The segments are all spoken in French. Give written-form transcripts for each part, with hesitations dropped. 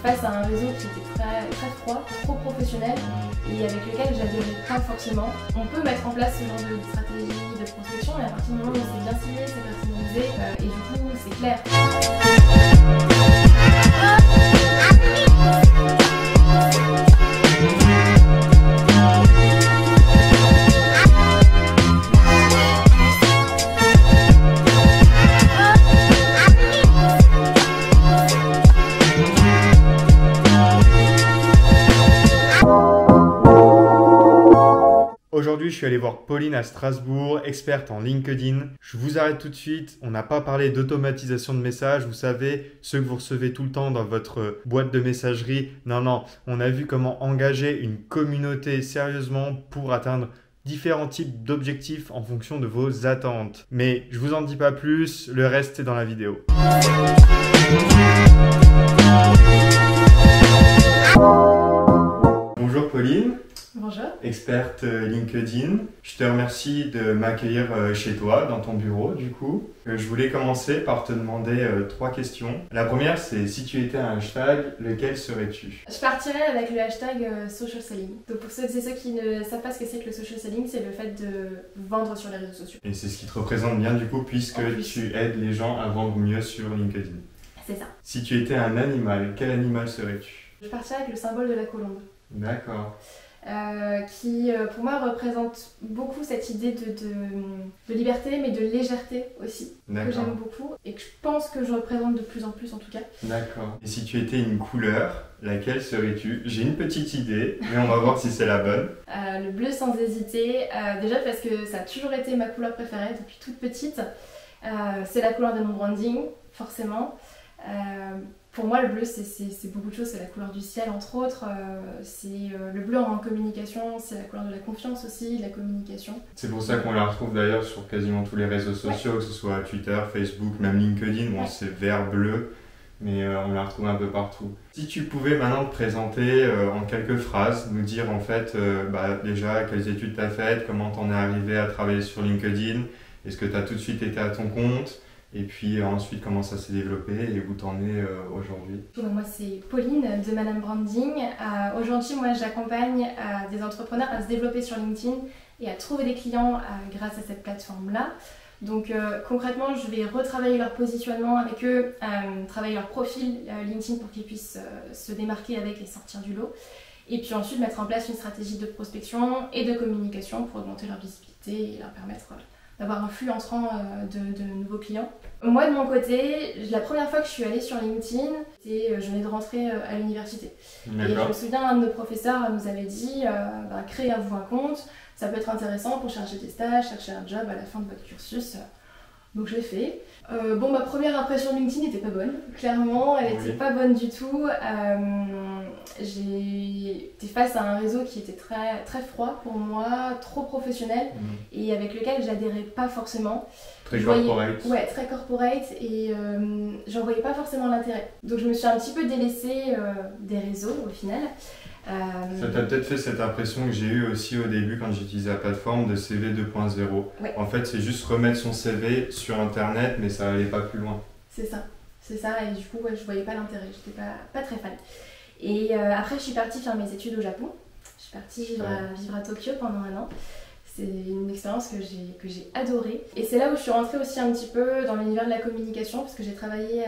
face à un réseau qui était très froid, trop professionnel et avec lequel j'adhérais pas forcément. On peut mettre en place ce genre de stratégie de prospection et à partir du moment où c'est bien ciblé, c'est personnalisé et du coup c'est clair. Aujourd'hui, je suis allé voir Pauline à Strasbourg, experte en LinkedIn. Je vous arrête tout de suite. On n'a pas parlé d'automatisation de messages. Vous savez, ceux que vous recevez tout le temps dans votre boîte de messagerie. Non. On a vu comment engager une communauté sérieusement pour atteindre différents types d'objectifs en fonction de vos attentes. Mais je vous en dis pas plus. Le reste est dans la vidéo. Bonjour Pauline. Bonjour. Experte LinkedIn. Je te remercie de m'accueillir chez toi, dans ton bureau du coup. Je voulais commencer par te demander 3 questions. La première, c'est si tu étais un hashtag, lequel serais-tu? Je partirais avec le hashtag social selling. Donc pour ceux qui ne savent pas ce que c'est que le social selling, c'est le fait de vendre sur les réseaux sociaux. Et c'est ce qui te représente bien du coup, puisque tu aides les gens à vendre mieux sur LinkedIn. C'est ça. Si tu étais un animal, quel animal serais-tu? Je partirais avec le symbole de la colombe. D'accord. Qui pour moi représente beaucoup cette idée de liberté mais de légèreté aussi, que j'aime beaucoup et que je pense que je représente de plus en plus en tout cas. D'accord. Et si tu étais une couleur, laquelle serais-tu? J'ai une petite idée, mais on va voir si c'est la bonne. Le bleu sans hésiter, déjà parce que ça a toujours été ma couleur préférée depuis toute petite. C'est la couleur de mon branding, forcément. Pour moi, le bleu, c'est beaucoup de choses. C'est la couleur du ciel, entre autres. Le bleu en communication, c'est la couleur de la confiance aussi, de la communication. C'est pour ça qu'on la retrouve d'ailleurs sur quasiment tous les réseaux sociaux, que ce soit Twitter, Facebook, même LinkedIn. Bon, c'est vert-bleu, mais on la retrouve un peu partout. Si tu pouvais maintenant te présenter en quelques phrases, nous dire en fait déjà quelles études tu as faites, comment tu en es arrivé à travailler sur LinkedIn, est-ce que tu as tout de suite été à ton compte? Et puis ensuite, comment ça s'est développé et où t'en es aujourd'hui? Moi, c'est Pauline de Madame Branding. Aujourd'hui, moi, j'accompagne des entrepreneurs à se développer sur LinkedIn et à trouver des clients grâce à cette plateforme-là. Donc concrètement, je vais retravailler leur positionnement avec eux, travailler leur profil LinkedIn pour qu'ils puissent se démarquer avec et sortir du lot. Et puis ensuite, mettre en place une stratégie de prospection et de communication pour augmenter leur visibilité et leur permettre d'avoir un flux entrant de nouveaux clients. Moi de mon côté, la première fois que je suis allée sur LinkedIn, je venais de rentrer à l'université. Et je me souviens, un de nos professeurs nous avait dit créez-vous un compte, ça peut être intéressant pour chercher des stages, chercher un job à la fin de votre cursus. Donc je l'ai fait. Ma première impression de LinkedIn n'était pas bonne, clairement, elle n'était pas bonne du tout. J'ai été face à un réseau qui était très froid pour moi, trop professionnel et avec lequel j'adhérais pas forcément. Très corporate. Ouais, très corporate et j'en voyais pas forcément l'intérêt. Donc je me suis un petit peu délaissée des réseaux au final. Ça t'a peut-être fait cette impression que j'ai eue aussi au début quand j'utilisais la plateforme de CV 2.0. Ouais. En fait, c'est juste remettre son CV sur internet, mais ça allait pas plus loin. C'est ça, et du coup, je voyais pas l'intérêt, j'étais pas très fan. Et après, je suis partie faire mes études au Japon. Je suis partie vivre à Tokyo pendant 1 an. C'est une expérience que j'ai adorée. Et c'est là où je suis rentrée aussi un petit peu dans l'univers de la communication, parce que j'ai travaillé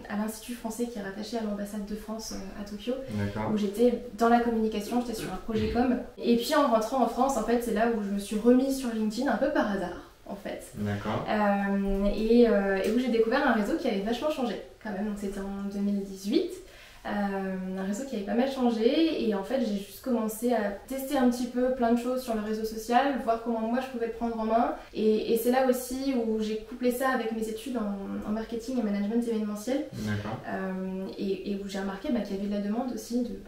à l'Institut français qui est rattaché à l'ambassade de France à Tokyo, où j'étais dans la communication, j'étais sur un projet com. Et puis en rentrant en France, en fait, c'est là où je me suis remise sur LinkedIn, un peu par hasard, en fait. D'accord. Et où j'ai découvert un réseau qui avait vachement changé, quand même. Donc c'était en 2018. Un réseau qui avait pas mal changé et en fait j'ai juste commencé à tester un petit peu plein de choses sur le réseau social, voir comment moi je pouvais le prendre en main et c'est là aussi où j'ai couplé ça avec mes études en marketing et management événementiel et où j'ai remarqué qu'il y avait de la demande aussi de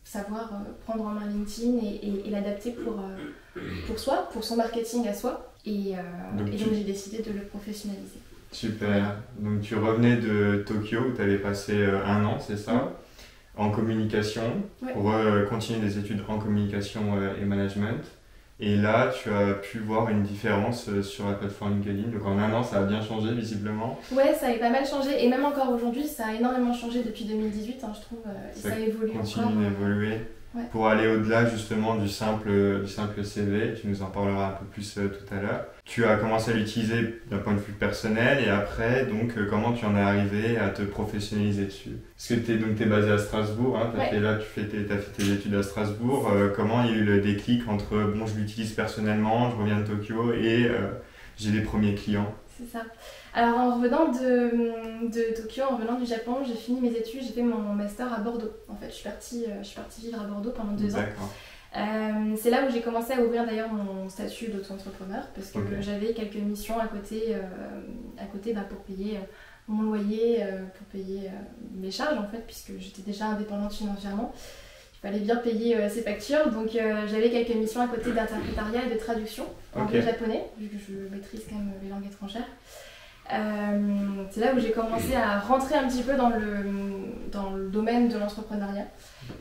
savoir prendre en main LinkedIn et l'adapter pour soi, pour son marketing à soi et donc j'ai décidé de le professionnaliser. Super. Donc tu revenais de Tokyo où tu avais passé 1 an, c'est ça? En communication, pour continuer des études en communication et management. Et là, tu as pu voir une différence sur la plateforme LinkedIn. Donc en un an, ça a bien changé visiblement. Ouais, ça a pas mal changé. Et même encore aujourd'hui, ça a énormément changé depuis 2018, hein, je trouve. Et ça évolue continue encore. d'évoluer. Ouais. Pour aller au-delà justement du simple CV, tu nous en parleras un peu plus tout à l'heure. Tu as commencé à l'utiliser d'un point de vue personnel et après, donc, comment tu en es arrivé à te professionnaliser dessus? Parce que tu es basé à Strasbourg, hein, tu as fait tes études à Strasbourg. Comment il y a eu le déclic entre bon, je l'utilise personnellement, je reviens de Tokyo et j'ai les premiers clients? C'est ça. Alors en revenant de Tokyo, en revenant du Japon, j'ai fini mes études, j'ai fait mon master à Bordeaux. En fait, je suis partie vivre à Bordeaux pendant 2 ans. C'est là où j'ai commencé à ouvrir d'ailleurs mon statut d'auto-entrepreneur parce que j'avais quelques missions à côté pour payer mon loyer, pour payer mes charges en fait, puisque j'étais déjà indépendante financièrement. Il fallait bien payer ses factures, donc j'avais quelques missions à côté d'interprétariat et de traduction anglais-japonais, vu que je maîtrise quand même les langues étrangères. C'est là où j'ai commencé à rentrer un petit peu dans le domaine de l'entrepreneuriat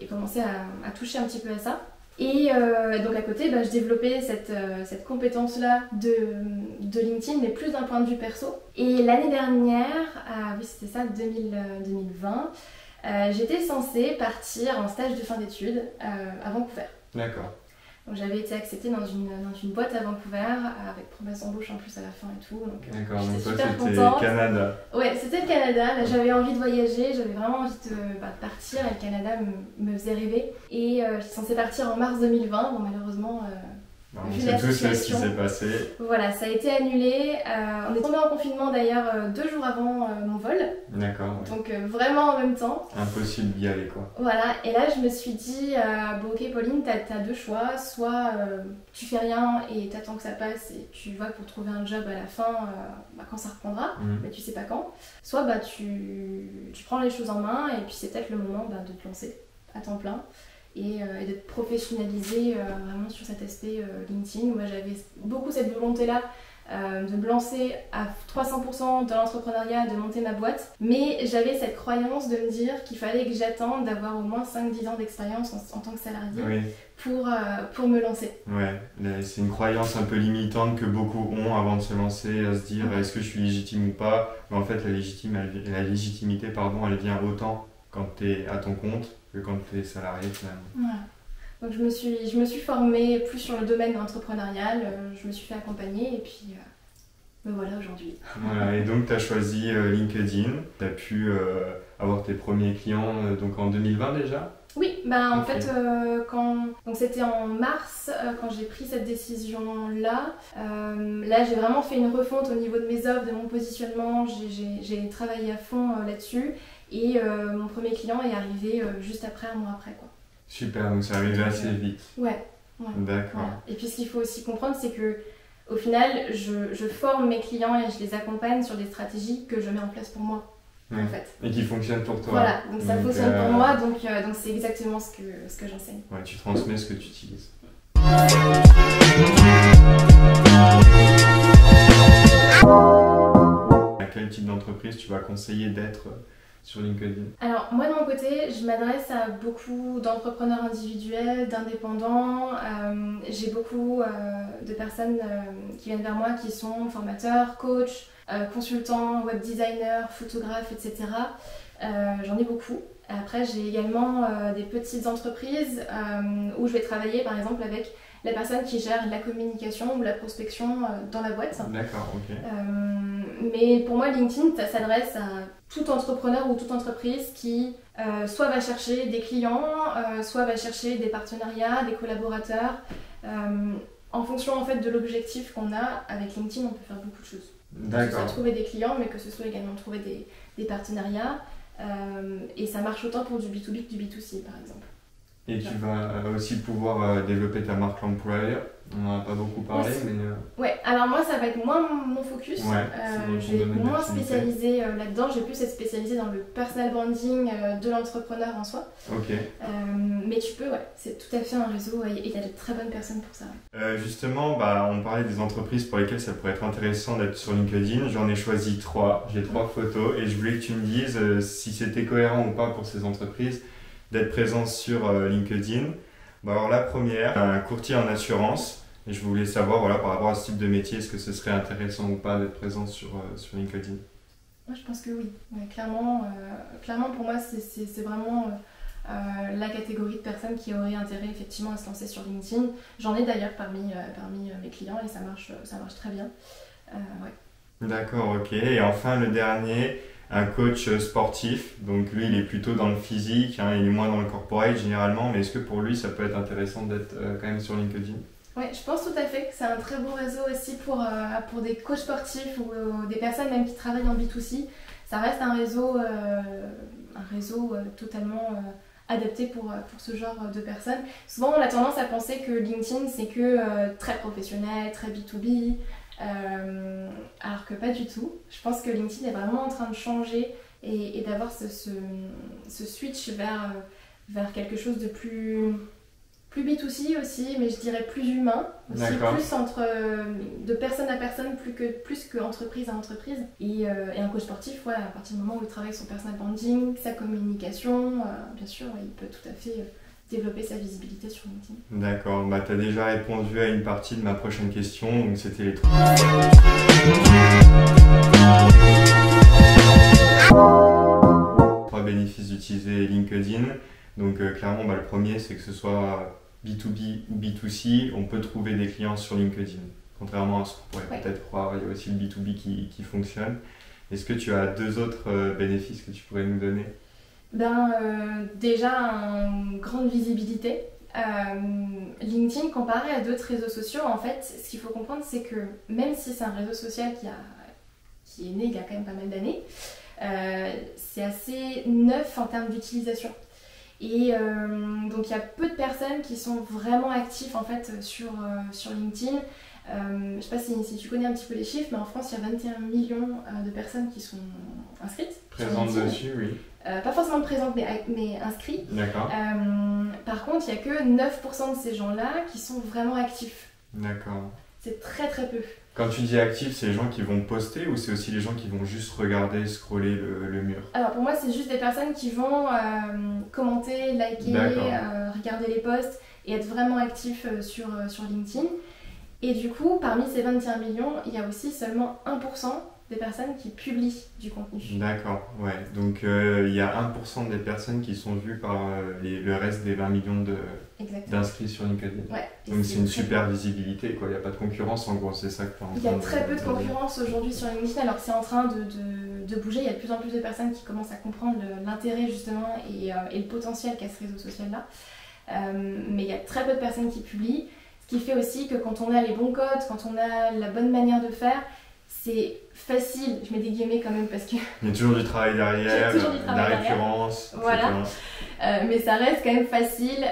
et commencer à toucher un petit peu à ça. Et donc à côté, je développais cette compétence-là de LinkedIn, mais plus d'un point de vue perso. Et l'année dernière, oui c'était ça, 2020, j'étais censée partir en stage de fin d'études à Vancouver. D'accord. Donc j'avais été acceptée dans une boîte à Vancouver avec promesse d'embauche en plus à la fin et tout. D'accord, donc toi c'était le Canada. Ouais, c'était le Canada. Là, j'avais envie de voyager, j'avais vraiment envie de partir et le Canada me faisait rêver. Et j'étais censée partir en mars 2020. Bon, malheureusement, vu la situation, ce qui s'est passé. Voilà, ça a été annulé. On est tombé en confinement d'ailleurs 2 jours avant mon vol. D'accord. Ouais. Donc vraiment en même temps. Impossible d'y aller quoi. Voilà, et là je me suis dit, bon ok Pauline, t'as 2 choix. Soit tu fais rien et t'attends que ça passe et tu vas pour trouver un job à la fin quand ça reprendra, mais tu sais pas quand. Soit tu prends les choses en main et puis c'est peut-être le moment de te lancer à temps plein. Et d'être professionnalisée vraiment sur cet aspect LinkedIn. Moi j'avais beaucoup cette volonté-là de me lancer à 300% dans l'entrepreneuriat, de monter ma boîte. Mais j'avais cette croyance de me dire qu'il fallait que j'attende d'avoir au moins 5-10 ans d'expérience en tant que salariée pour me lancer. Ouais, c'est une croyance un peu limitante que beaucoup ont avant de se lancer, à se dire est-ce que je suis légitime ou pas. Mais en fait la légitimité elle vient autant quand tu es à ton compte que quand tu es salarié finalement. Voilà. Donc je me suis formée plus sur le domaine entrepreneurial, je me suis fait accompagner et puis me voilà aujourd'hui. Voilà, et donc tu as choisi LinkedIn, tu as pu avoir tes premiers clients donc en 2020 déjà? Oui, en fait, donc c'était en mars quand j'ai pris cette décision-là. Là, j'ai vraiment fait une refonte au niveau de mes offres, de mon positionnement. J'ai travaillé à fond là-dessus et mon premier client est arrivé juste après, un mois après, quoi. Super, donc c'est arrivé assez vite. Ouais. D'accord. Voilà. Et puis ce qu'il faut aussi comprendre, c'est que au final, je forme mes clients et je les accompagne sur des stratégies que je mets en place pour moi. En fait. Et qui fonctionne pour toi. Voilà, donc ça fonctionne pour moi, donc c'est exactement ce que j'enseigne. Ouais, tu transmets ce que tu utilises. À quel type d'entreprise tu vas conseiller d'être sur LinkedIn? Alors moi de mon côté, je m'adresse à beaucoup d'entrepreneurs individuels, d'indépendants. J'ai beaucoup de personnes qui viennent vers moi qui sont formateurs, coachs, consultants, web designers, photographes, etc. J'en ai beaucoup. Après j'ai également des petites entreprises où je vais travailler par exemple avec la personne qui gère la communication ou la prospection dans la boîte. D'accord, ok. Mais pour moi, LinkedIn, ça s'adresse à tout entrepreneur ou toute entreprise qui soit va chercher des clients, soit va chercher des partenariats, des collaborateurs. En fonction en fait, de l'objectif qu'on a, avec LinkedIn, on peut faire beaucoup de choses. D'accord. Que ce soit trouver des clients, mais que ce soit également trouver des partenariats. Et ça marche autant pour du B2B que du B2C, par exemple. Et tu vas aussi pouvoir développer ta marque employeur. On n'en a pas beaucoup parlé, oui, mais... Ouais, alors moi ça va être moins mon focus. Je vais être moins spécialisée là-dedans. Je vais plus être spécialisée dans le personal branding de l'entrepreneur en soi. Ok. Mais tu peux, c'est tout à fait un réseau et il y a de très bonnes personnes pour ça. Justement, on parlait des entreprises pour lesquelles ça pourrait être intéressant d'être sur LinkedIn. J'en ai choisi 3. J'ai 3 photos et je voulais que tu me dises si c'était cohérent ou pas pour ces entreprises d'être présent sur LinkedIn. Alors la première, un courtier en assurance Et je voulais savoir, voilà, par rapport à ce type de métier, est-ce que ce serait intéressant ou pas d'être présent sur LinkedIn? Moi, je pense que oui. Ouais, clairement, clairement, pour moi, c'est vraiment la catégorie de personnes qui auraient intérêt effectivement à se lancer sur LinkedIn. J'en ai d'ailleurs parmi mes clients et ça marche très bien. Ouais. D'accord, ok. Et enfin, le dernier, un coach sportif. Donc lui, il est plutôt dans le physique, hein, il est moins dans le corporate généralement, mais est-ce que pour lui, ça peut être intéressant d'être quand même sur LinkedIn? Oui, je pense tout à fait que c'est un très bon réseau aussi pour des coachs sportifs ou des personnes même qui travaillent en B2C. Ça reste un réseau totalement adapté pour ce genre de personnes. Souvent, on a tendance à penser que LinkedIn, c'est que très professionnel, très B2B, alors que pas du tout. Je pense que LinkedIn est vraiment en train de changer et d'avoir ce switch vers quelque chose de plus B2C aussi, mais je dirais plus humain, aussi plus de personne à personne, plus que entreprise à entreprise. Et un coach sportif, ouais, à partir du moment où il travaille son personal branding, sa communication, bien sûr, il peut tout à fait développer sa visibilité sur LinkedIn. D'accord, bah, tu as déjà répondu à une partie de ma prochaine question, donc c'était les trois bénéfices d'utiliser LinkedIn. Donc clairement, bah, le premier, c'est que ce soit B2B ou B2C, on peut trouver des clients sur LinkedIn. Contrairement à ce qu'on pourrait peut-être croire, il y a aussi le B2B qui fonctionne. Est-ce que tu as deux autres bénéfices que tu pourrais nous donner? Déjà, une grande visibilité. LinkedIn, comparé à d'autres réseaux sociaux, en fait, ce qu'il faut comprendre, c'est que même si c'est un réseau social qui est né il y a quand même pas mal d'années, c'est assez neuf en termes d'utilisation. Et donc il y a peu de personnes qui sont vraiment actives en fait sur LinkedIn. Je ne sais pas si tu connais un petit peu les chiffres, mais en France il y a 21 millions de personnes qui sont inscrites. Présentes dessus, oui. Pas forcément présentes, mais inscrites. D'accord. Par contre, il n'y a que 9% de ces gens-là qui sont vraiment actifs. D'accord. C'est très très peu. Quand tu dis actifs, c'est les gens qui vont poster ou c'est aussi les gens qui vont juste regarder, scroller le mur? Alors pour moi, c'est juste des personnes qui vont commenter, liker, regarder les posts et être vraiment actifs sur LinkedIn. Et du coup, parmi ces 21 millions, il y a aussi seulement 1% des personnes qui publient du contenu. D'accord, ouais. Donc il y a 1% des personnes qui sont vues par le reste des 20 millions d'inscrits sur LinkedIn. Ouais, donc c'est une super visibilité, quoi. Il n'y a pas de concurrence en gros, c'est ça que tu as en train de... Il y a très peu de concurrence aujourd'hui sur LinkedIn, alors que c'est en train de bouger. Il y a de plus en plus de personnes qui commencent à comprendre l'intérêt justement et le potentiel qu'a ce réseau social-là. Mais il y a très peu de personnes qui publient, ce qui fait aussi que quand on a les bons codes, quand on a la bonne manière de faire, c'est facile, je mets des guillemets quand même parce que... Il y a toujours du travail derrière, de la récurrence, voilà. Mais ça reste quand même facile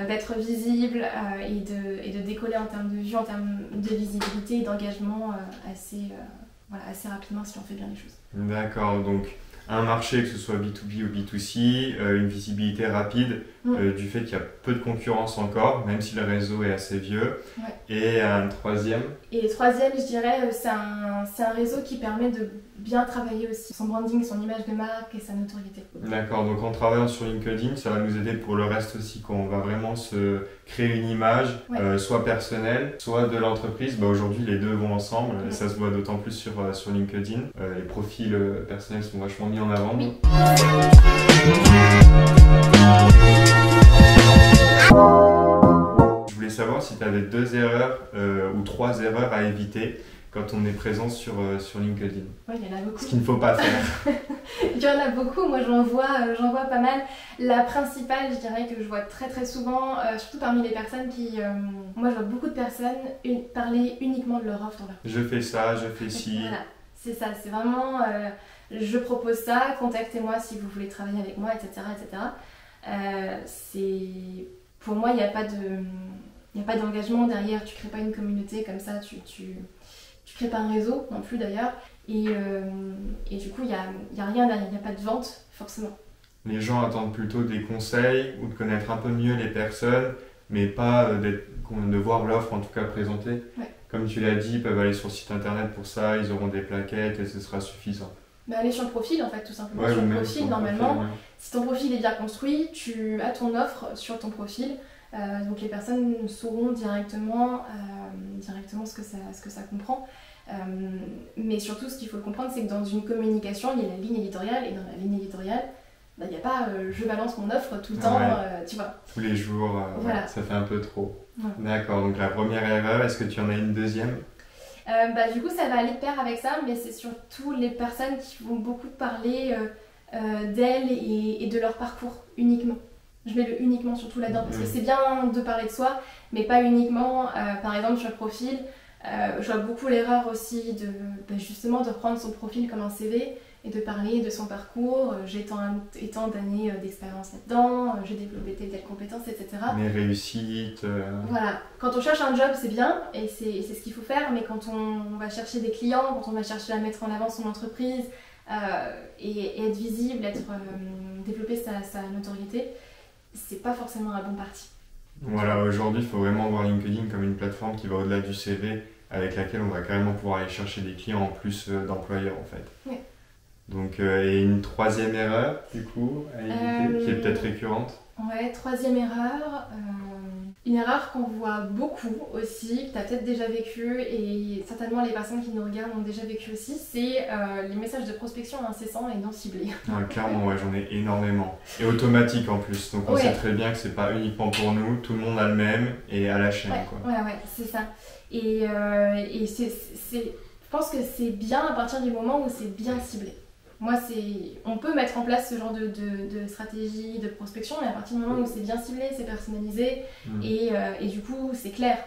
d'être visible et de décoller en termes de vue, en termes de visibilité et d'engagement assez rapidement si on fait bien les choses. D'accord, donc un marché, que ce soit B2B ou B2C, une visibilité rapide du fait qu'il y a peu de concurrence encore, même si le réseau est assez vieux. Ouais. Et un troisième? Et le troisième, je dirais, c'est un réseau qui permet de bien travailler aussi son branding, son image de marque et sa notoriété. D'accord, donc en travaillant sur LinkedIn, ça va nous aider pour le reste aussi, quand on va vraiment se créer une image, soit personnelle, soit de l'entreprise. Bah, aujourd'hui, les deux vont ensemble, et ça se voit d'autant plus sur LinkedIn. Les profils personnels sont vachement mis en avant. Oui. Je voulais savoir si tu avais 2 erreurs ou 3 erreurs à éviter quand on est présent sur LinkedIn. Oui, il y en a beaucoup. Ce qu'il ne faut pas faire. Il y en a beaucoup, moi j'en vois pas mal. La principale, je dirais que je vois très très souvent, surtout parmi les personnes qui... moi je vois beaucoup de personnes parler uniquement de leur offre dans leur... Je fais ça, je fais ci. Voilà, c'est ça, c'est vraiment... je propose ça, contactez-moi si vous voulez travailler avec moi, etc. Pour moi, il n'y a pas d'engagement derrière, tu crées pas une communauté comme ça, tu crées pas un réseau non plus d'ailleurs, et du coup il y a rien derrière, il n'y a pas de vente forcément. Les gens attendent plutôt des conseils ou de connaître un peu mieux les personnes, mais pas de voir l'offre en tout cas présentée. Ouais. Comme tu l'as dit, ils peuvent aller sur le site internet pour ça, ils auront des plaquettes et ce sera suffisant. Mais aller sur le profil en fait, tout simplement. Sur le profil, normalement, si ton profil est bien construit, tu as ton offre sur ton profil. Donc les personnes sauront directement ce que ça comprend. Mais surtout, ce qu'il faut comprendre, c'est que dans une communication, il y a la ligne éditoriale, et dans la ligne éditoriale, il n'y a pas je balance mon offre tout le temps, tu vois. Tous les jours, voilà. Ça fait un peu trop. Ouais. D'accord, donc la première erreur, est-ce que tu en as une deuxième? Du coup, ça va aller de pair avec ça, mais c'est surtout les personnes qui vont beaucoup parler d'elles et de leur parcours uniquement. Je mets le uniquement surtout là-dedans, parce que c'est bien de parler de soi, mais pas uniquement. Par exemple, sur le profil, je vois beaucoup l'erreur aussi justement de prendre son profil comme un CV et de parler de son parcours. J'ai tant d'années d'expérience là-dedans, j'ai développé telle compétence, etc. Mes réussites. Voilà, quand on cherche un job, c'est bien et c'est ce qu'il faut faire, mais quand on va chercher des clients, quand on va chercher à mettre en avant son entreprise et être visible, développer sa notoriété, c'est pas forcément un bon parti. Voilà, aujourd'hui, il faut vraiment voir LinkedIn comme une plateforme qui va au-delà du CV, avec laquelle on va carrément pouvoir aller chercher des clients en plus d'employeurs en fait. Oui. Donc, et une troisième erreur, du coup, à éviter, qui est peut-être récurrente. Ouais, troisième erreur, une erreur qu'on voit beaucoup aussi, que tu as peut-être déjà vécu et certainement les personnes qui nous regardent ont déjà vécu aussi, c'est les messages de prospection incessants et non ciblés. Ouais, clairement, ouais, j'en ai énormément. Et automatique en plus, donc on sait très bien que c'est pas uniquement pour nous, tout le monde a le même et à la chaîne. Quoi. Ouais, c'est ça. Et je pense que c'est bien à partir du moment où c'est bien ciblé. Moi, on peut mettre en place ce genre de stratégie de prospection, mais à partir du moment où c'est bien ciblé, c'est personnalisé et du coup, c'est clair.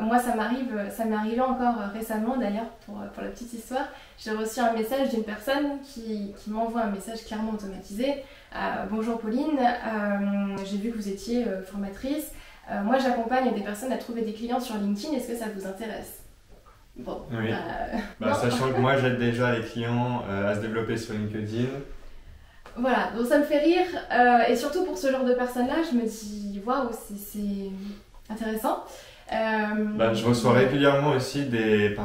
Moi, ça m'est arrivé encore récemment, d'ailleurs, pour la petite histoire. J'ai reçu un message d'une personne qui m'envoie un message clairement automatisé. Bonjour Pauline, j'ai vu que vous étiez formatrice. Moi, j'accompagne des personnes à trouver des clients sur LinkedIn. Est-ce que ça vous intéresse ? Bon, oui. Sachant que moi j'aide déjà les clients à se développer sur LinkedIn. Voilà, donc ça me fait rire et surtout pour ce genre de personnes-là, je me dis waouh, c'est intéressant. Je reçois régulièrement aussi des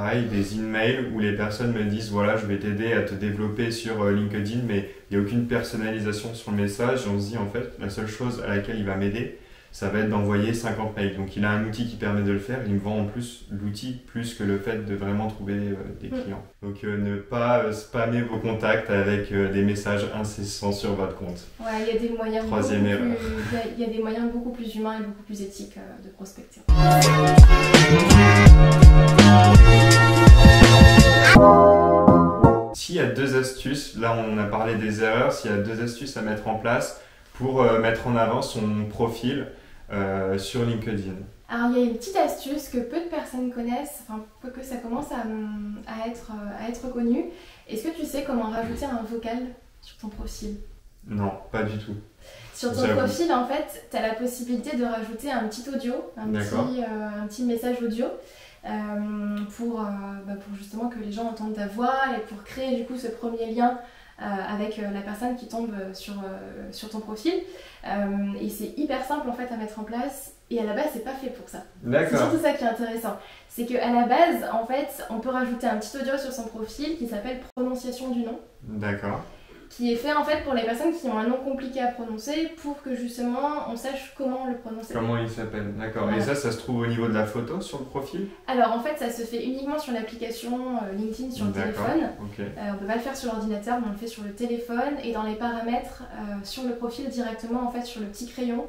emails où les personnes me disent voilà, je vais t'aider à te développer sur LinkedIn, mais il n'y a aucune personnalisation sur le message. Et on se dit en fait, la seule chose à laquelle il va m'aider, ça va être d'envoyer 50 mails. Donc il a un outil qui permet de le faire, il me vend en plus l'outil plus que le fait de vraiment trouver des clients. Donc ne pas spammer vos contacts avec des messages incessants sur votre compte. Ouais, il y a des moyens il y a des moyens beaucoup plus humains et beaucoup plus éthiques de prospecter. S'il y a 2 astuces, là on a parlé des erreurs, s'il y a 2 astuces à mettre en place pour mettre en avant son profil sur LinkedIn. Alors il y a une petite astuce que peu de personnes connaissent, enfin que ça commence à être connu. Est-ce que tu sais comment rajouter un vocal sur ton profil ? Non, pas du tout. Sur ton profil, en fait, tu as la possibilité de rajouter un petit audio, un petit message audio pour justement que les gens entendent ta voix et pour créer du coup ce premier lien avec la personne qui tombe sur ton profil. Et c'est hyper simple en fait à mettre en place. Et à la base, c'est pas fait pour ça. D'accord. C'est surtout ça qui est intéressant. C'est qu'à la base, en fait, on peut rajouter un petit audio sur son profil qui s'appelle prononciation du nom. D'accord. Qui est fait en fait pour les personnes qui ont un nom compliqué à prononcer pour que justement on sache comment le prononcer. Comment il s'appelle, d'accord. Voilà. Et ça se trouve au niveau de la photo sur le profil ? Alors en fait, ça se fait uniquement sur l'application LinkedIn sur le téléphone. Okay. On peut pas le faire sur l'ordinateur, mais on le fait sur le téléphone et dans les paramètres sur le profil directement en fait sur le petit crayon.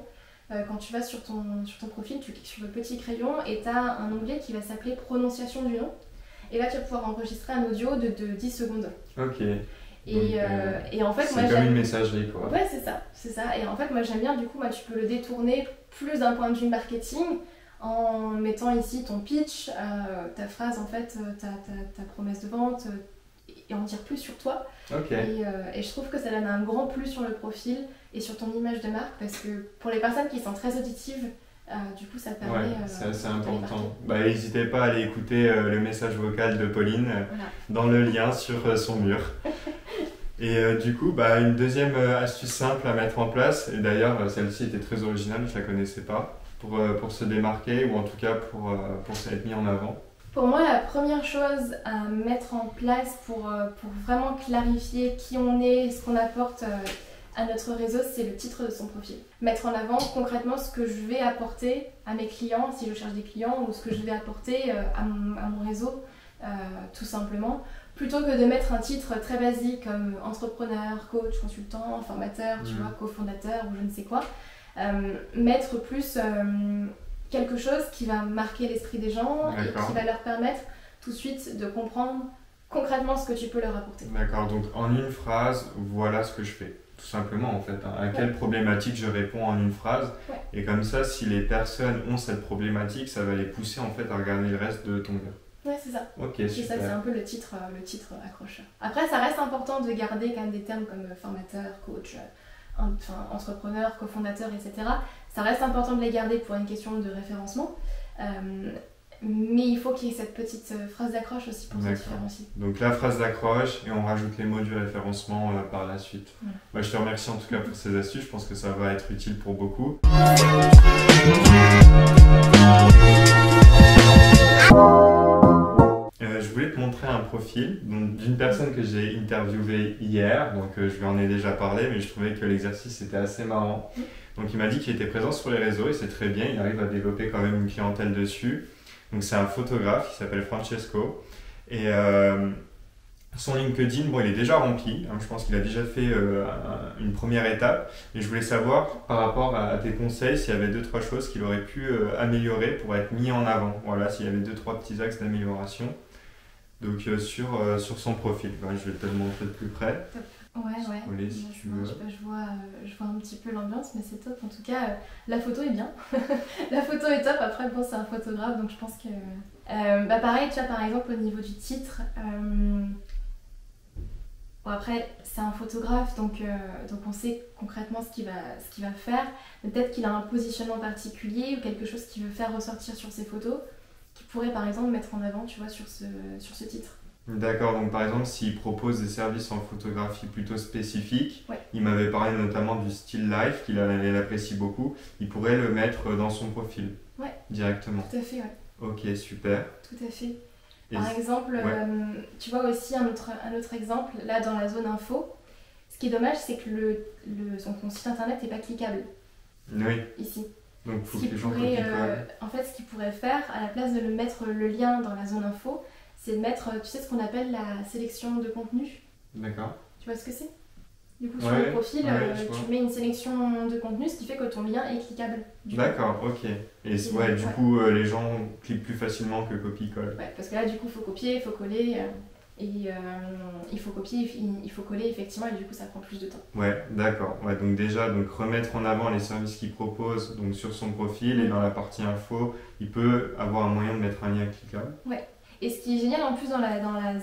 Quand tu vas sur ton profil, tu cliques sur le petit crayon et tu as un onglet qui va s'appeler prononciation du nom. Et là, tu vas pouvoir enregistrer un audio de 10 secondes. Ok. Et en fait, c'est comme une messagerie quoi. Ouais, c'est ça. Et en fait, moi j'aime bien, du coup, tu peux le détourner plus d'un point de vue marketing en mettant ici ton pitch, ta phrase en fait, ta promesse de vente et en dire plus sur toi. Okay. Et je trouve que ça donne un grand plus sur le profil et sur ton image de marque parce que pour les personnes qui sont très auditives, du coup ça permet... Ouais, c'est assez important. N'hésitez pas à aller écouter le message vocal de Pauline dans le lien sur son mur. Et du coup, une deuxième astuce simple à mettre en place, et d'ailleurs celle-ci était très originale, je ne la connaissais pas, pour se démarquer ou en tout cas pour être mis en avant. Pour moi, la première chose à mettre en place pour vraiment clarifier qui on est, ce qu'on apporte à notre réseau, c'est le titre de son profil. Mettre en avant concrètement ce que je vais apporter à mes clients, si je cherche des clients, ou ce que je vais apporter à mon réseau, tout simplement. Plutôt que de mettre un titre très basique comme entrepreneur, coach, consultant, formateur, tu vois, cofondateur ou je ne sais quoi. Mettre plus quelque chose qui va marquer l'esprit des gens et qui va leur permettre tout de suite de comprendre concrètement ce que tu peux leur apporter. D'accord, donc en une phrase, voilà ce que je fais. Tout simplement en fait, à quelle problématique je réponds en une phrase. Et comme ça, si les personnes ont cette problématique, ça va les pousser en fait à regarder le reste de ton livre. Ouais, c'est ça. Ok, et super. Ça, c'est un peu le titre accrocheur. Après, ça reste important de garder quand même des termes comme formateur, coach, entrepreneur, cofondateur, etc. Ça reste important de les garder pour une question de référencement. Mais il faut qu'il y ait cette petite phrase d'accroche aussi pour se différencier. Donc la phrase d'accroche et on rajoute les mots du référencement par la suite. Moi, je te remercie en tout cas pour ces astuces, je pense que ça va être utile pour beaucoup. Je voulais te montrer un profil d'une personne que j'ai interviewée hier, donc je lui en ai déjà parlé, mais je trouvais que l'exercice était assez marrant. Donc il m'a dit qu'il était présent sur les réseaux et c'est très bien, il arrive à développer quand même une clientèle dessus. Donc c'est un photographe qui s'appelle Francesco et son LinkedIn, bon il est déjà rempli, hein, je pense qu'il a déjà fait une première étape et je voulais savoir par rapport à tes conseils s'il y avait 2-3 choses qu'il aurait pu améliorer pour être mis en avant, voilà, s'il y avait 2-3 petits axes d'amélioration. Donc sur son profil, je vais te le montrer de plus près. Ouais. Si tu veux. Je vois un petit peu l'ambiance, mais c'est top. En tout cas, la photo est bien. La photo est top. Après, bon, c'est un photographe, donc je pense que... pareil, tu vois, par exemple, au niveau du titre... Bon, après, c'est un photographe, donc on sait concrètement ce qu'il va faire. Mais peut-être qu'il a un positionnement particulier ou quelque chose qu'il veut faire ressortir sur ses photos, qu'il pourrait, par exemple, mettre en avant, tu vois, sur ce titre. D'accord, donc par exemple s'il propose des services en photographie plutôt spécifiques, il m'avait parlé notamment du still life qu'il apprécie beaucoup, il pourrait le mettre dans son profil directement. Tout à fait, ouais. Ok, super. Tout à fait. Par exemple, tu vois aussi un autre exemple, là dans la zone info, ce qui est dommage c'est que son site internet n'est pas cliquable. Oui. Ici. Donc il faut que les gens copient-collent. En fait, ce qu'il pourrait faire, à la place de mettre le lien dans la zone info, c'est de mettre, tu sais, ce qu'on appelle la sélection de contenu. D'accord. Tu vois ce que c'est? Du coup, sur le profil, tu mets une sélection de contenu, ce qui fait que ton lien est cliquable. D'accord, ok. Et du coup, les gens cliquent plus facilement que copie-colle. Ouais, parce que là, du coup, il faut copier, il faut coller, il faut copier, il faut coller, effectivement, et du coup, ça prend plus de temps. Ouais, d'accord. Ouais, donc déjà, remettre en avant les services qu'il propose donc, sur son profil, et dans la partie info, il peut avoir un moyen de mettre un lien cliquable. Ouais. Et ce qui est génial en plus dans la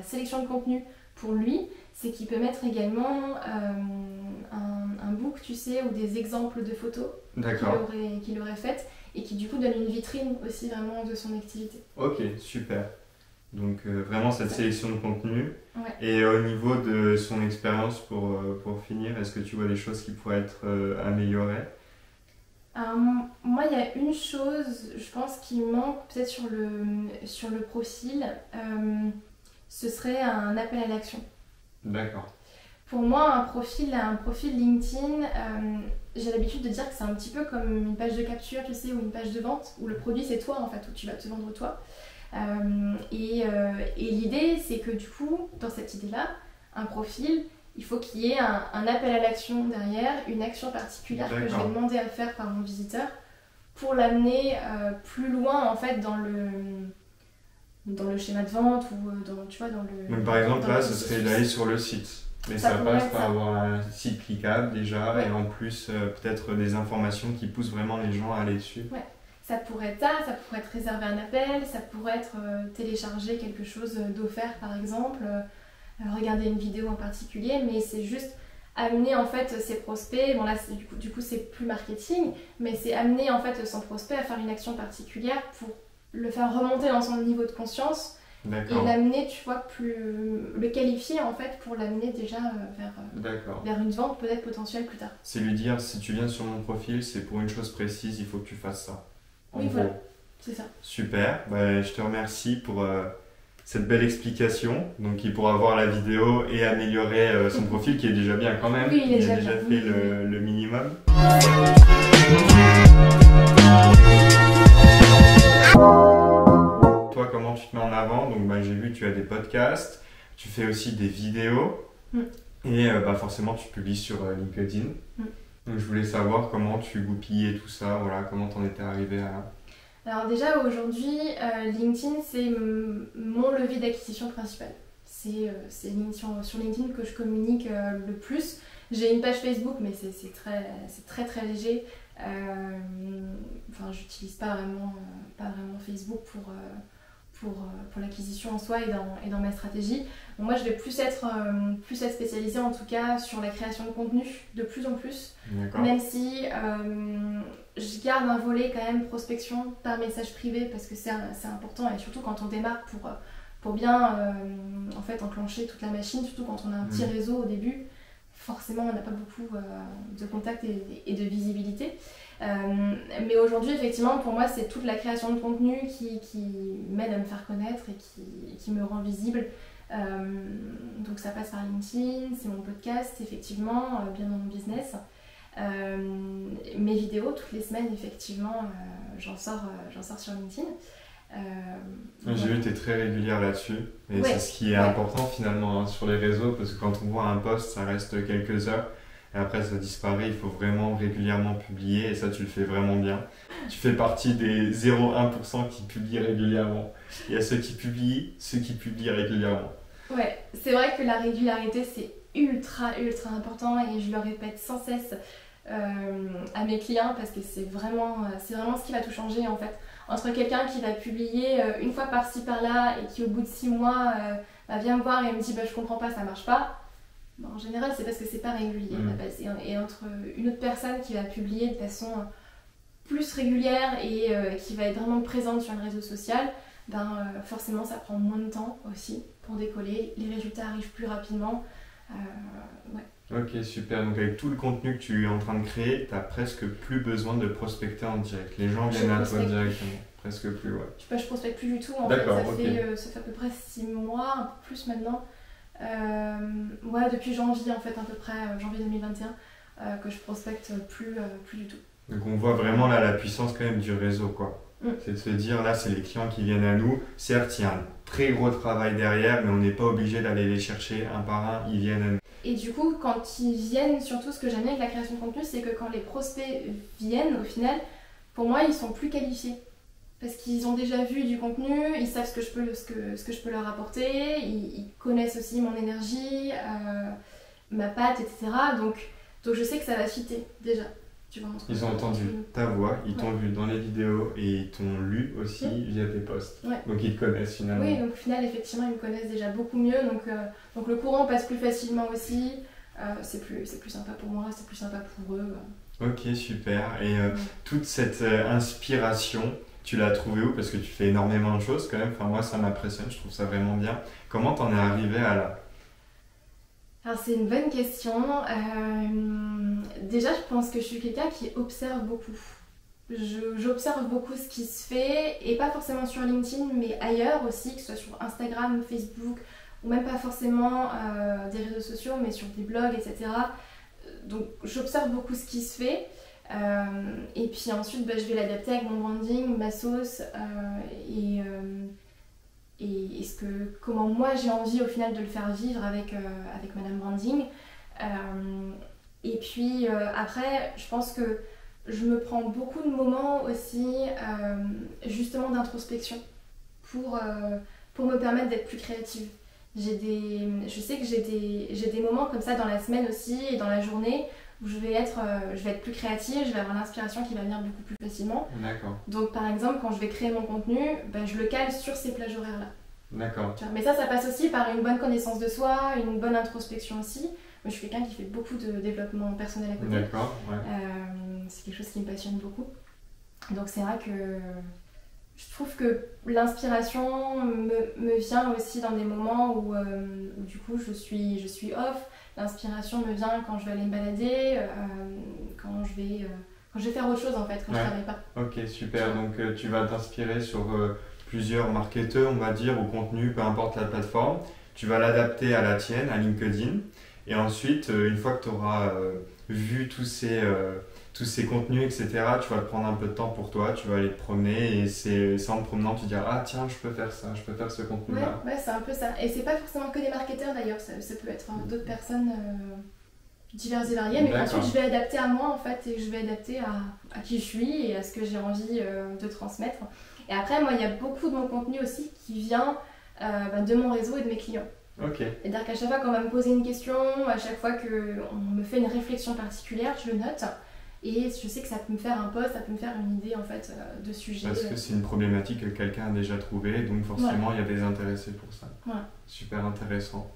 sélection de contenu pour lui, c'est qu'il peut mettre également un book, tu sais, ou des exemples de photos qu'il aurait faites et qui du coup donne une vitrine aussi vraiment de son activité. Ok, super. Donc vraiment cette sélection de contenu. Ouais. Et au niveau de son expérience pour finir, est-ce que tu vois des choses qui pourraient être améliorées? Moi, il y a une chose, je pense, qui manque peut-être sur le profil, ce serait un appel à l'action. D'accord. Pour moi, un profil LinkedIn, j'ai l'habitude de dire que c'est un petit peu comme une page de capture, tu sais, ou une page de vente, où le produit c'est toi en fait, où tu vas te vendre toi. Et l'idée, c'est que du coup, dans cette idée-là, un profil, il faut qu'il y ait un appel à l'action derrière, une action particulière que je vais demander à faire par mon visiteur pour l'amener plus loin en fait dans le schéma de vente ou dans le... Donc par exemple là, ce serait d'aller sur le site. Mais ça passe par avoir un site cliquable déjà et en plus peut-être des informations qui poussent vraiment les gens à aller dessus. Ouais. Ça pourrait être ça, ça pourrait être réserver un appel, ça pourrait être télécharger quelque chose d'offert par exemple, regarder une vidéo en particulier, mais c'est juste amener en fait ses prospects, bon là du coup c'est plus marketing, mais c'est amener en fait son prospect à faire une action particulière pour le faire remonter dans son niveau de conscience et l'amener, tu vois, le qualifier en fait pour l'amener déjà vers une vente peut-être potentielle plus tard. C'est lui dire, si tu viens sur mon profil, c'est pour une chose précise, il faut que tu fasses ça. Oui, voilà, c'est ça. Super, je te remercie pour cette belle explication. Donc il pourra voir la vidéo et améliorer son profil qui est déjà bien quand même. Oui, il a déjà bien. fait le minimum. Toi, comment tu te mets en avant? Donc j'ai vu que tu as des podcasts, tu fais aussi des vidéos et forcément tu publies sur LinkedIn. Donc je voulais savoir comment tu goupillais tout ça, voilà, comment t'en étais arrivé à là. Alors déjà aujourd'hui, LinkedIn c'est mon levier d'acquisition principal. C'est sur LinkedIn que je communique le plus. J'ai une page Facebook mais c'est très léger. J'utilise pas vraiment Facebook pour l'acquisition en soi et dans ma stratégie. Donc moi je vais plus être spécialisée en tout cas sur la création de contenu de plus en plus. Même si je garde un volet quand même prospection par message privé parce que c'est important et surtout quand on démarre pour bien en fait enclencher toute la machine, surtout quand on a un petit réseau au début. Forcément, on n'a pas beaucoup de contacts et de visibilité. Mais aujourd'hui, effectivement, pour moi, c'est toute la création de contenu qui m'aide à me faire connaître et qui me rend visible. Donc ça passe par LinkedIn, c'est mon podcast, effectivement, bien dans mon business. Mes vidéos, toutes les semaines, effectivement, j'en sors sur LinkedIn. J'ai vu que tu es très régulière là-dessus et c'est ce qui est important finalement sur les réseaux parce que quand on voit un post ça reste quelques heures et après ça disparaît, il faut vraiment régulièrement publier et ça tu le fais vraiment bien. Tu fais partie des 0,1% qui publient régulièrement. Il y a ceux qui publient régulièrement. Ouais, c'est vrai que la régularité c'est ultra important et je le répète sans cesse à mes clients parce que c'est vraiment ce qui va tout changer en fait. Entre quelqu'un qui va publier une fois par-ci par-là et qui au bout de 6 mois vient me voir et me dit je comprends pas, ça marche pas. En général c'est parce que c'est pas régulier à la base. Et entre une autre personne qui va publier de façon plus régulière et qui va être vraiment présente sur le réseau social, forcément ça prend moins de temps aussi pour décoller, les résultats arrivent plus rapidement. Ok, super. Donc avec tout le contenu que tu es en train de créer, tu n'as presque plus besoin de prospecter en direct. Les gens viennent à toi directement. Presque plus, ouais. Je prospecte plus du tout. En fait, ça fait à peu près 6 mois, un peu plus maintenant. Depuis janvier, en fait, à peu près janvier 2021, que je prospecte plus du tout. Donc on voit vraiment là la puissance quand même du réseau, quoi. C'est de se dire là, c'est les clients qui viennent à nous. Certes, il y a un très gros travail derrière, mais on n'est pas obligé d'aller les chercher un par un, ils viennent à nous. Et du coup, quand ils viennent, surtout ce que j'aime bien avec la création de contenu, c'est que quand les prospects viennent, au final, pour moi, ils sont plus qualifiés. Parce qu'ils ont déjà vu du contenu, ils savent ce que je peux leur apporter, ils connaissent aussi mon énergie, ma patte, etc. Donc je sais que ça va fitter déjà. Ils ont entendu ta voix, ils t'ont vu dans les vidéos et ils t'ont lu aussi via tes posts. Donc ils te connaissent finalement. Oui, donc au final, effectivement, ils me connaissent déjà beaucoup mieux. Donc le courant passe plus facilement aussi. C'est plus sympa pour moi, c'est plus sympa pour eux. Ok, super. Et toute cette inspiration, tu l'as trouvée où? Parce que tu fais énormément de choses quand même. Enfin, moi, ça m'impressionne, je trouve ça vraiment bien. Comment t'en es arrivé à là? Alors c'est une bonne question. Déjà je pense que je suis quelqu'un qui observe beaucoup. J'observe beaucoup ce qui se fait et pas forcément sur LinkedIn mais ailleurs aussi, que ce soit sur Instagram, Facebook ou même pas forcément des réseaux sociaux mais sur des blogs, etc. Donc j'observe beaucoup ce qui se fait et puis ensuite je vais l'adapter avec mon branding, ma sauce et comment moi j'ai envie au final de le faire vivre avec Madame Branding. Et puis après, je pense que je me prends beaucoup de moments aussi justement d'introspection pour me permettre d'être plus créative. Je sais que j'ai des moments comme ça dans la semaine aussi et dans la journée où je vais être plus créative, je vais avoir l'inspiration qui va venir beaucoup plus facilement. D'accord. Donc par exemple, quand je vais créer mon contenu, je le cale sur ces plages horaires-là. D'accord. Mais ça passe aussi par une bonne connaissance de soi, une bonne introspection aussi. Moi, je suis quelqu'un qui fait beaucoup de développement personnel à côté. D'accord, ouais. C'est quelque chose qui me passionne beaucoup. Donc c'est vrai que je trouve que l'inspiration me vient aussi dans des moments où du coup je suis off. L'inspiration me vient quand je vais aller me balader, quand je vais faire autre chose en fait, quand je travaille pas. Ok, super. Donc tu vas t'inspirer sur plusieurs marketeurs, on va dire, ou contenus, peu importe la plateforme. Tu vas l'adapter à la tienne, à LinkedIn. Et ensuite, une fois que tu auras vu tous ces contenus, etc., tu vas te prendre un peu de temps pour toi, tu vas aller te promener et c'est en te promenant, tu te dis ah tiens, je peux faire ça, je peux faire ce contenu-là. Ouais, c'est un peu ça. Et c'est pas forcément que des marketeurs d'ailleurs, ça peut être d'autres personnes diverses et variées, mais ensuite je vais adapter à moi en fait et je vais adapter à qui je suis et à ce que j'ai envie de transmettre. Et après, moi, il y a beaucoup de mon contenu aussi qui vient de mon réseau et de mes clients. Ok. C'est-à-dire qu'à chaque fois qu'on va me poser une question, à chaque fois qu'on me fait une réflexion particulière, je le note. Et je sais que ça peut me faire un post, ça peut me faire une idée en fait de sujet. Parce que c'est une problématique que quelqu'un a déjà trouvée, donc forcément il y a des intéressés pour ça. Super intéressant.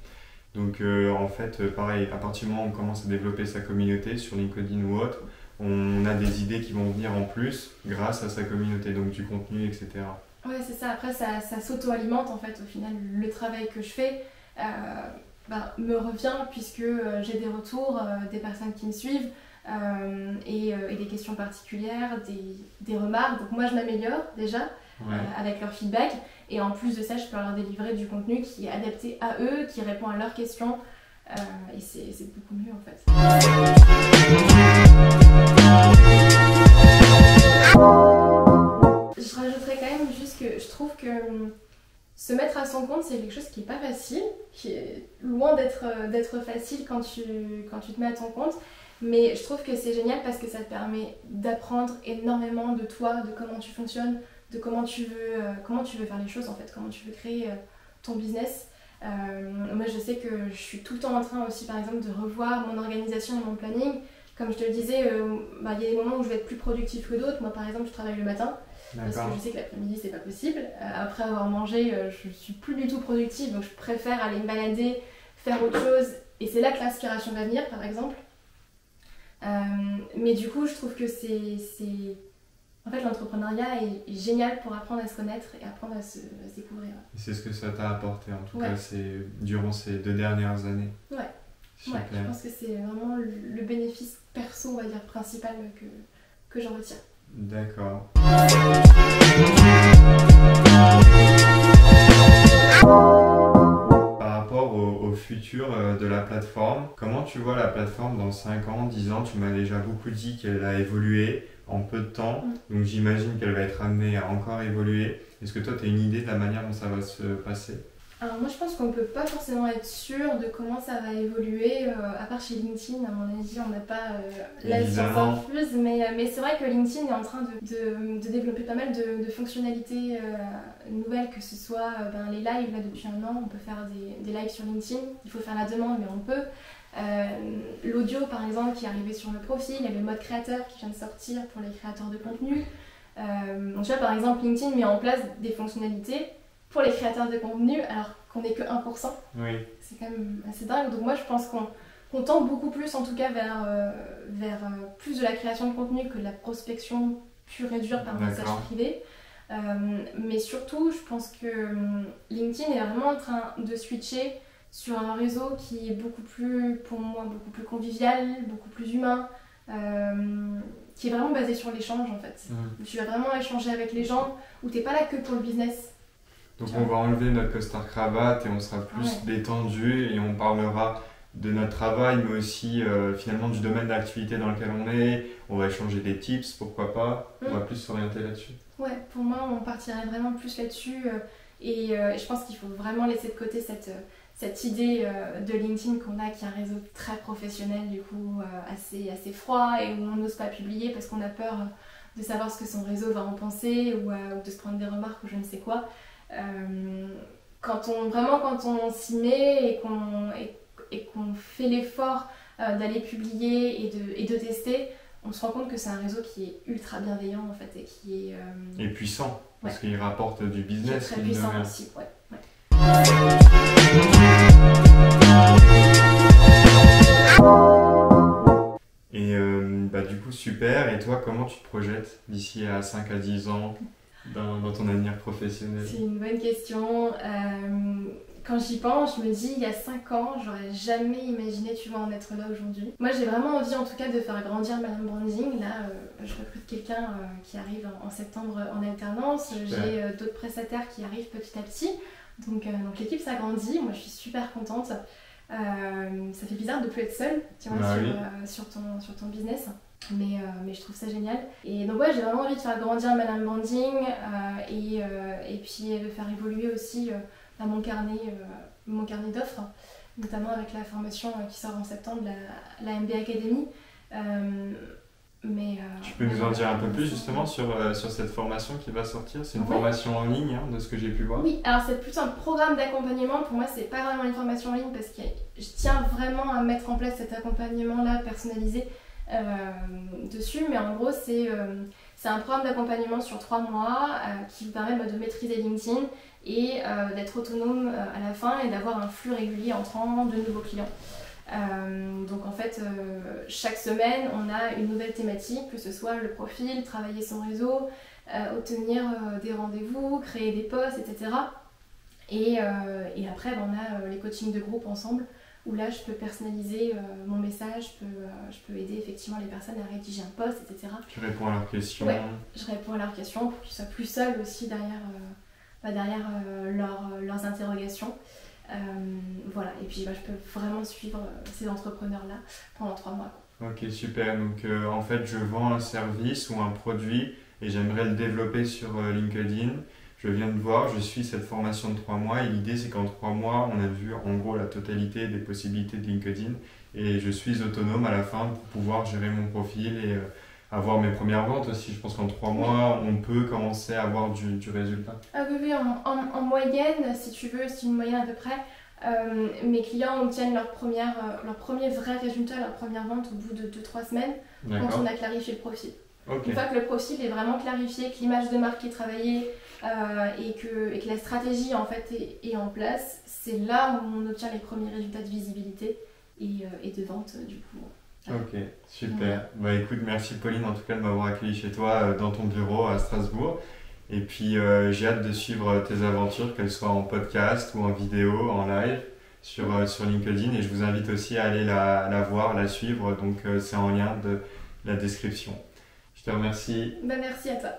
Donc en fait, pareil, à partir du moment où on commence à développer sa communauté sur LinkedIn ou autre, on a des idées qui vont venir en plus grâce à sa communauté, donc du contenu, etc. Ouais, c'est ça. Après, ça s'auto-alimente en fait. Au final, le travail que je fais me revient puisque j'ai des retours des personnes qui me suivent. Et des questions particulières, des remarques. Donc moi je m'améliore déjà avec leur feedback et en plus de ça je peux leur délivrer du contenu qui est adapté à eux, qui répond à leurs questions et c'est beaucoup mieux en fait. Je rajouterais quand même juste que je trouve que se mettre à son compte c'est quelque chose qui n'est pas facile, qui est loin d'être facile quand tu te mets à ton compte. Mais je trouve que c'est génial parce que ça te permet d'apprendre énormément de toi, de comment tu fonctionnes, de comment tu veux faire les choses en fait, comment tu veux créer ton business. Moi je sais que je suis tout le temps en train aussi par exemple de revoir mon organisation et mon planning. Comme je te le disais, il y a des moments où je vais être plus productive que d'autres. Moi par exemple je travaille le matin parce que je sais que l'après-midi c'est pas possible. Après avoir mangé, je suis plus du tout productive donc je préfère aller me balader, faire autre chose et c'est là que l'inspiration va venir par exemple. Mais du coup, je trouve que en fait, l'entrepreneuriat est génial pour apprendre à se connaître et apprendre à se découvrir. Et c'est ce que ça t'a apporté en tout cas durant ces 2 dernières années. Ouais, je pense que c'est vraiment le bénéfice perso, on va dire, principal que j'en retire. D'accord. Au futur de la plateforme. Comment tu vois la plateforme dans 5 ans, 10 ans? Tu m'as déjà beaucoup dit qu'elle a évolué en peu de temps, donc j'imagine qu'elle va être amenée à encore évoluer. Est-ce que toi tu as une idée de la manière dont ça va se passer? Alors moi je pense qu'on ne peut pas forcément être sûr de comment ça va évoluer, à part chez LinkedIn, à mon avis on n'a pas la science infuse, mais c'est vrai que LinkedIn est en train de développer pas mal de fonctionnalités nouvelles, que ce soit les lives, là depuis 1 an on peut faire des lives sur LinkedIn, il faut faire la demande mais on peut. L'audio par exemple qui est arrivé sur le profil, il y a le mode créateur qui vient de sortir pour les créateurs de contenu. Donc tu vois par exemple LinkedIn met en place des fonctionnalités pour les créateurs de contenu alors qu'on n'est que 1%. Oui. C'est quand même assez dingue. Donc moi je pense qu'on tend beaucoup plus en tout cas vers plus de la création de contenu que de la prospection pure et dure par message privé. Mais surtout je pense que LinkedIn est vraiment en train de switcher sur un réseau qui est beaucoup plus, pour moi, beaucoup plus convivial, beaucoup plus humain, qui est vraiment basé sur l'échange en fait. Tu vas vraiment échanger avec les gens où t'es pas là que pour le business. Donc on va enlever notre costard cravate et on sera plus détendu et on parlera de notre travail mais aussi finalement du domaine d'activité dans lequel on est. On va échanger des tips, pourquoi pas, on va plus s'orienter là-dessus. Ouais, pour moi on partirait vraiment plus là-dessus et je pense qu'il faut vraiment laisser de côté cette idée de LinkedIn qu'on a qui est un réseau très professionnel du coup assez froid et où on n'ose pas publier parce qu'on a peur de savoir ce que son réseau va en penser ou de se prendre des remarques ou je ne sais quoi. Quand on s'y met et qu'on fait l'effort d'aller publier et de tester, on se rend compte que c'est un réseau qui est ultra bienveillant en fait et qui est... Et puissant, parce qu'il rapporte du business. Très puissant aussi, ouais. Et du coup super, et toi comment tu te projettes d'ici à 5 à 10 ans dans ton avenir professionnel? C'est une bonne question. quand j'y pense, je me dis, il y a 5 ans, j'aurais jamais imaginé, tu vois, en être là aujourd'hui. Moi, j'ai vraiment envie, en tout cas, de faire grandir Madame Branding. Là, je recrute quelqu'un qui arrive en septembre en alternance. J'ai d'autres prestataires qui arrivent petit à petit. Donc l'équipe s'agrandit. Moi, je suis super contente. Ça fait bizarre de ne plus être seule, tu vois, sur ton business. Mais je trouve ça génial. Et donc ouais, j'ai vraiment envie de faire grandir Madame Branding et puis de faire évoluer aussi mon carnet d'offres, notamment avec la formation qui sort en septembre, la MB Academy. Tu peux nous en dire un peu plus justement sur cette formation qui va sortir? C'est une formation en ligne, de ce que j'ai pu voir. Oui, alors c'est plutôt un programme d'accompagnement. Pour moi, c'est pas vraiment une formation en ligne parce que je tiens vraiment à mettre en place cet accompagnement-là personnalisé dessus. Mais en gros, c'est un programme d'accompagnement sur 3 mois qui vous permet de maîtriser LinkedIn et d'être autonome à la fin et d'avoir un flux régulier entrant de nouveaux clients. Donc en fait, chaque semaine, on a une nouvelle thématique, que ce soit le profil, travailler son réseau, obtenir des rendez-vous, créer des posts, etc. Et après, on a les coachings de groupe ensemble, où là, je peux personnaliser mon message, je peux aider effectivement les personnes à rédiger un post, etc. Tu réponds à leurs questions. Ouais, je réponds à leurs questions pour qu'ils soient plus seuls aussi derrière leurs interrogations. Voilà, et puis je peux vraiment suivre ces entrepreneurs-là pendant 3 mois. Ok, super. Donc en fait, je vends un service ou un produit et j'aimerais le développer sur LinkedIn. Je viens de voir, je suis cette formation de 3 mois et l'idée c'est qu'en 3 mois, on a vu en gros la totalité des possibilités de LinkedIn et je suis autonome à la fin pour pouvoir gérer mon profil et avoir mes premières ventes aussi. Je pense qu'en 3 mois, on peut commencer à avoir du résultat. Ah oui, en moyenne, si tu veux, c'est une moyenne à peu près. Mes clients obtiennent leur premier vrai résultat, leur première vente au bout de 2-3 semaines quand on a clarifié le profil. Okay. Une fois que le profil est vraiment clarifié, que l'image de marque est travaillée et que la stratégie en fait est en place, c'est là où on obtient les premiers résultats de visibilité et de vente du coup. Ok, super. Bah écoute, merci Pauline en tout cas de m'avoir accueilli chez toi dans ton bureau à Strasbourg. Et puis j'ai hâte de suivre tes aventures, qu'elles soient en podcast ou en vidéo, en live sur LinkedIn. Et je vous invite aussi à aller la voir, la suivre. Donc c'est en lien de la description. Je te remercie. Merci à toi.